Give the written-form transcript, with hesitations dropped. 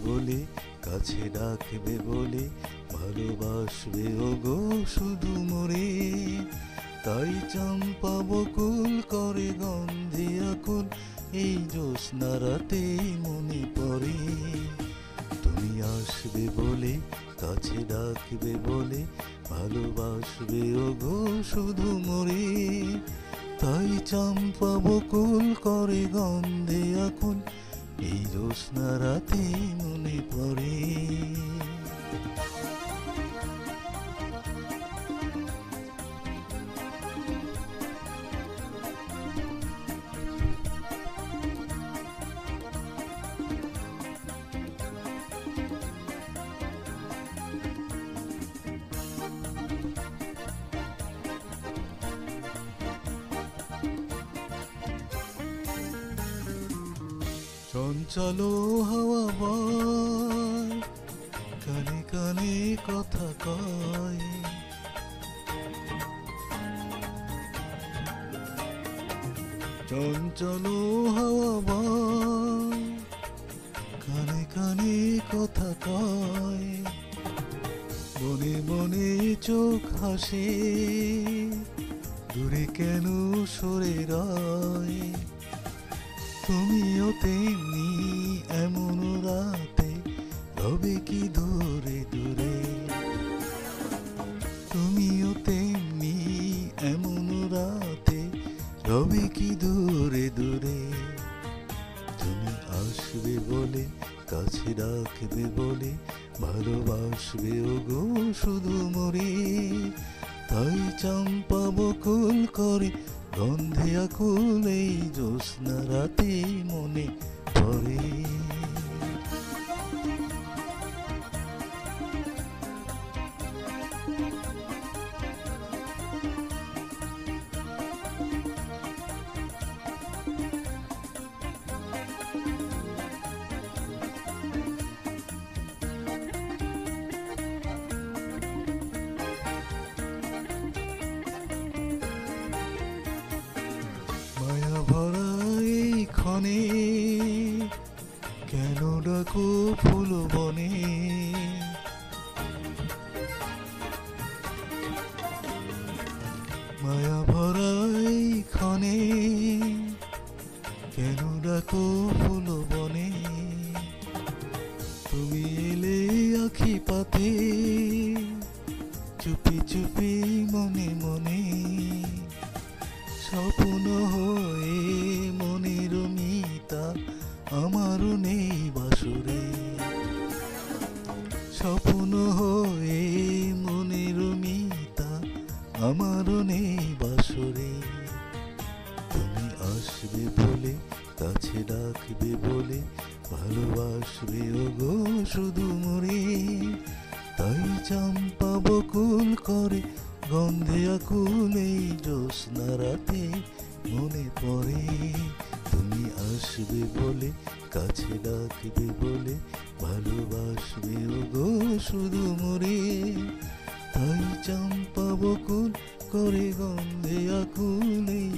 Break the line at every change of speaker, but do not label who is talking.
বলে কাছে ডাকবে বলে ভালোবাসবে ওগো শুধু মোরে। তাই চম্পা বকুল করে গন্ধে আকুল এই জ্যোৎস্না রাতে মনে পড়ে। তুমি আসবে বলে কাছে ডাকবে বলে ভালোবাসবে ওগো শুধু মোরে। তাই চম্পা বকুল করে গন্ধে আকুল এই জ্যোৎস্না রাতে মনে পড়ে। চঞ্চল হাওয়া বয় কানে কানে কথা কয়। চঞ্চল হাওয়া বয় কানে কানে কথা কয়। বনে বনে চোখ হাসে দূরে কেন সরে রয়। তুমিও তেমনি এমন রাতে রবে কি দূরে দূরে। তুমিও তেমনি এমন রাতে রবে কি দূরে দূরে। তুমি আসবে বলে কাছে ডাকবে বলে ভালোবাসবে ওগো শুধু মোরে। তাই চম্পা বকুল করে গন্ধে আকুল এই জ্যোৎস্না রাতে মনে পড়ে। মায়া ভরা এই ক্ষণে কেন ডাকো ফুল বনে। মায়া ভরা এই ক্ষণে কেন ডাকো ফুল বনে। তুমি এলে আখি পাতে চুপি চুপি মনে মনে। স্বপ্ন হয়ে মনের মিতা আমারও নেই বাসরে। স্বপ্ন হয়ে মনের মিতা আমারও নেই বাসরে। তুমি আসবে বলে কাছে ডাকবে বলে ভালোবাসবে ওগো শুধু মোরে। তাই চম্পা বকুল করে গন্ধে আকুল এই জ্যোৎস্না রাতে মনে পড়ে। তুমি আসবে বলে কাছে ডাকবে বলে ভালোবাসবে ওগো শুধু মোরে। তাই চম্পা বকুল করে গন্ধে আকুল এই